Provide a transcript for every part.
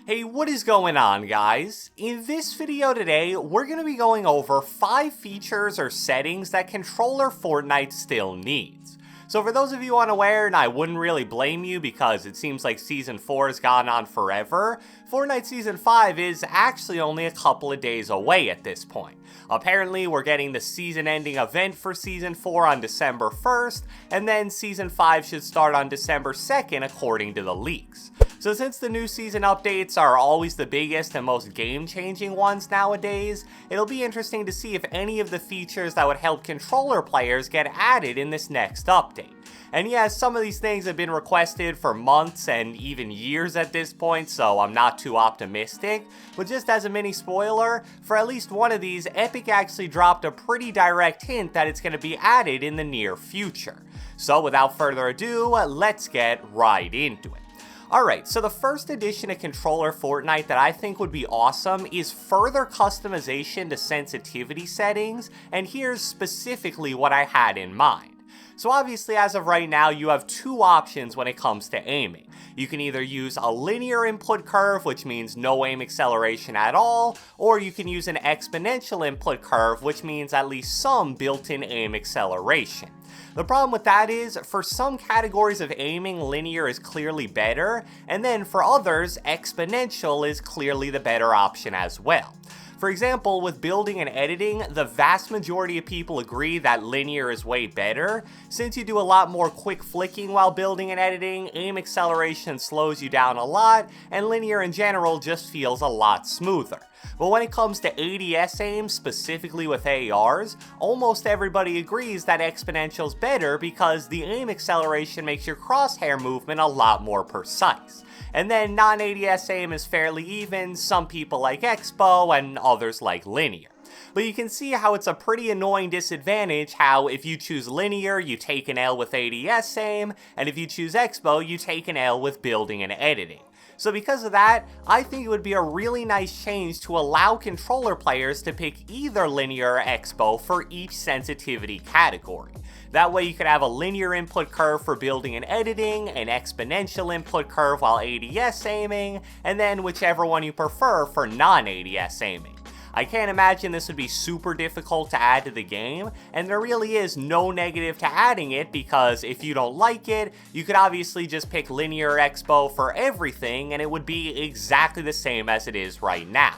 Hey, what is going on, guys? In this video today, we're going to be going over 5 features or settings that controller Fortnite still needs. So for those of you unaware, and I wouldn't really blame you because it seems like Season 4 has gone on forever, Fortnite Season 5 is actually only a couple of days away at this point. Apparently, we're getting the season-ending event for Season 4 on December 1st, and then Season 5 should start on December 2nd according to the leaks. So since the new season updates are always the biggest and most game-changing ones nowadays, it'll be interesting to see if any of the features that would help controller players get added in this next update. And yes, some of these things have been requested for months and even years at this point, so I'm not too optimistic. But just as a mini spoiler, for at least one of these, Epic actually dropped a pretty direct hint that it's going to be added in the near future. So without further ado, let's get right into it. Alright, so the first addition to controller Fortnite that I think would be awesome is further customization to sensitivity settings, and here's specifically what I had in mind. So obviously as of right now you have two options when it comes to aiming. You can either use a linear input curve, which means no aim acceleration at all, or you can use an exponential input curve, which means at least some built-in aim acceleration. The problem with that is, for some categories of aiming, linear is clearly better, and then for others, exponential is clearly the better option as well. For example, with building and editing, the vast majority of people agree that linear is way better. Since you do a lot more quick flicking while building and editing, aim acceleration slows you down a lot, and linear in general just feels a lot smoother. But when it comes to ADS aim, specifically with ARs, almost everybody agrees that exponential's better because the aim acceleration makes your crosshair movement a lot more precise. And then non-ADS aim is fairly even, some people like Expo and others like linear. But you can see how it's a pretty annoying disadvantage how if you choose linear, you take an L with ADS aim, and if you choose Expo, you take an L with building and editing. So because of that, I think it would be a really nice change to allow controller players to pick either linear or Expo for each sensitivity category. That way you could have a linear input curve for building and editing, an exponential input curve while ADS aiming, and then whichever one you prefer for non-ADS aiming. I can't imagine this would be super difficult to add to the game, and there really is no negative to adding it because if you don't like it, you could obviously just pick linear or Expo for everything and it would be exactly the same as it is right now.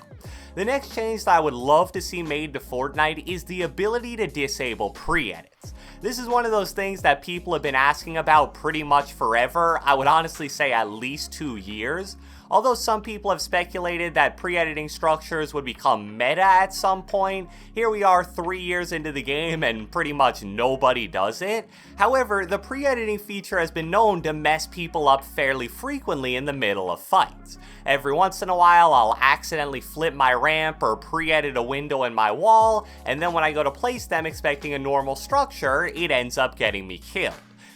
The next change that I would love to see made to Fortnite is the ability to disable pre-edits. This is one of those things that people have been asking about pretty much forever, I would honestly say at least 2 years. Although some people have speculated that pre-editing structures would become meta at some point, here we are 3 years into the game and pretty much nobody does it. However, the pre-editing feature has been known to mess people up fairly frequently in the middle of fights. Every once in a while, I'll accidentally flip my ramp or pre-edit a window in my wall, and then when I go to place them expecting a normal structure, it ends up getting me killed.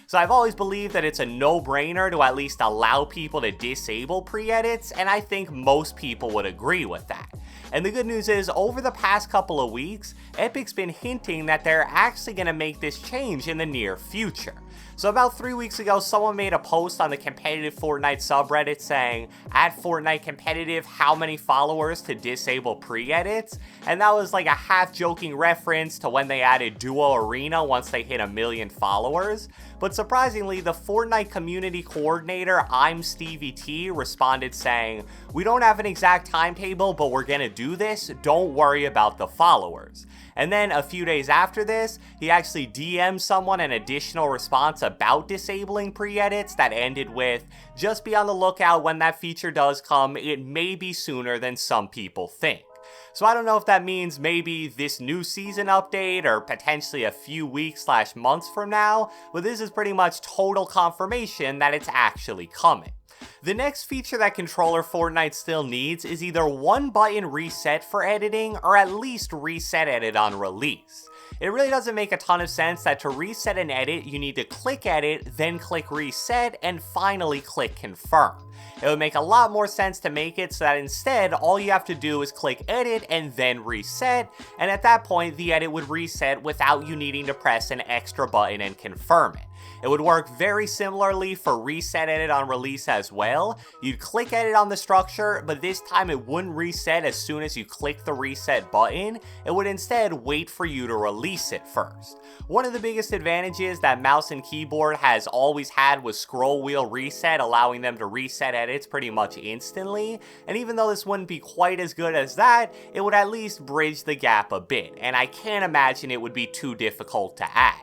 So I've always believed that it's a no-brainer to at least allow people to disable pre-edits, and I think most people would agree with that. And the good news is, over the past couple of weeks, Epic's been hinting that they're actually going to make this change in the near future. So about 3 weeks ago, someone made a post on the competitive Fortnite subreddit saying, at Fortnite competitive, how many followers to disable pre-edits? And that was like a half-joking reference to when they added Duo Arena once they hit 1 million followers. But surprisingly, the Fortnite community coordinator, I'm Stevie T, responded saying, we don't have an exact timetable, but we're gonna do this, don't worry about the followers. And then a few days after this, he actually DM'd someone an additional response about disabling pre-edits that ended with, just be on the lookout when that feature does come, it may be sooner than some people think. So I don't know if that means maybe this new season update or potentially a few weeks/months from now, but this is pretty much total confirmation that it's actually coming. The next feature that controller Fortnite still needs is either one button reset for editing or at least reset edit on release. It really doesn't make a ton of sense that to reset an edit you need to click edit, then click reset, and finally click confirm. It would make a lot more sense to make it so that instead all you have to do is click edit and then reset, and at that point the edit would reset without you needing to press an extra button and confirm it. It would work very similarly for reset edit on release as well. You'd click edit on the structure, but this time it wouldn't reset as soon as you click the reset button. It would instead wait for you to release it first. One of the biggest advantages that mouse and keyboard has always had was scroll wheel reset, allowing them to reset edits pretty much instantly, and even though this wouldn't be quite as good as that, it would at least bridge the gap a bit, and I can't imagine it would be too difficult to add.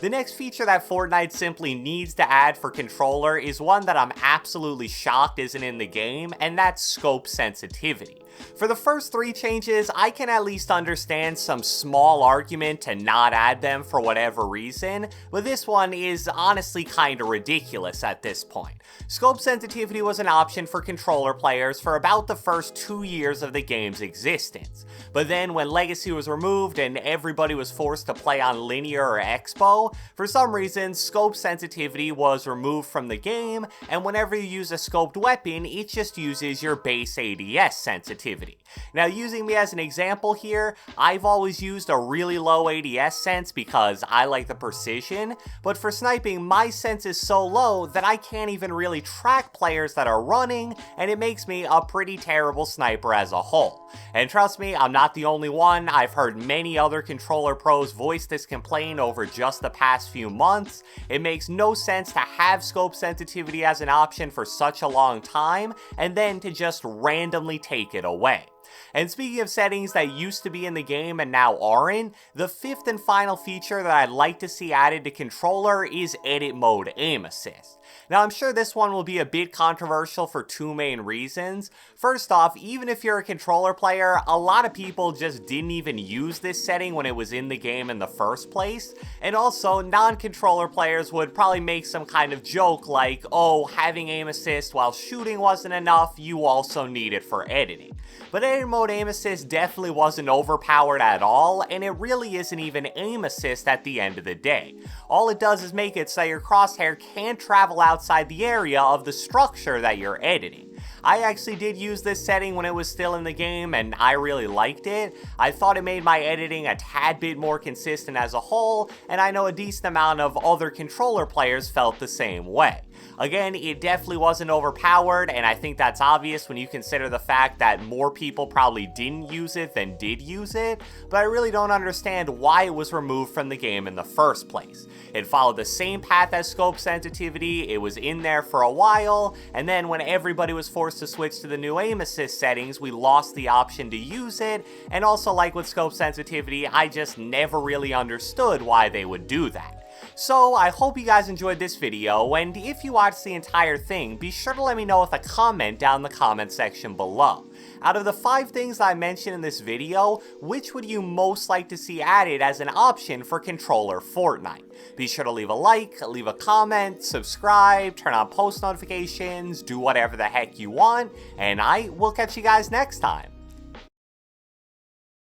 The next feature that Fortnite simply needs to add for controller is one that I'm absolutely shocked isn't in the game, and that's scope sensitivity. For the first 3 changes, I can at least understand some small argument to not add them for whatever reason, but this one is honestly kinda ridiculous at this point. Scope sensitivity was an option for controller players for about the first 2 years of the game's existence. But then when Legacy was removed and everybody was forced to play on linear or expo, for some reason scope sensitivity was removed from the game, and whenever you use a scoped weapon, it just uses your base ADS sensitivity. Now, using me as an example here, I've always used a really low ADS sense because I like the precision, but for sniping my sense is so low that I can't even really track players that are running, and it makes me a pretty terrible sniper as a whole. And trust me, I'm not the only one. I've heard many other controller pros voice this complaint over just the past few months. It makes no sense to have scope sensitivity as an option for such a long time, and then to just randomly take it away. And speaking of settings that used to be in the game and now aren't, the 5th and final feature that I'd like to see added to controller is edit mode aim assist. Now, I'm sure this one will be a bit controversial for 2 main reasons. First off, even if you're a controller player, a lot of people just didn't even use this setting when it was in the game in the first place. And also, non-controller players would probably make some kind of joke like, oh, having aim assist while shooting wasn't enough, you also need it for editing. But edit mode aim assist definitely wasn't overpowered at all, and it really isn't even aim assist at the end of the day. All it does is make it so your crosshair can't travel outside the area of the structure that you're editing. I actually did use this setting when it was still in the game, and I really liked it. I thought it made my editing a tad bit more consistent as a whole, and I know a decent amount of other controller players felt the same way. Again, it definitely wasn't overpowered, and I think that's obvious when you consider the fact that more people probably didn't use it than did use it, but I really don't understand why it was removed from the game in the first place. It followed the same path as scope sensitivity, it was in there for a while, and then when everybody was forced to switch to the new aim assist settings, we lost the option to use it, and also like with scope sensitivity, I just never really understood why they would do that. So, I hope you guys enjoyed this video, and if you watched the entire thing, be sure to let me know with a comment down in the comment section below. Out of the 5 things that I mentioned in this video, which would you most like to see added as an option for controller Fortnite? Be sure to leave a like, leave a comment, subscribe, turn on post notifications, do whatever the heck you want, and I will catch you guys next time.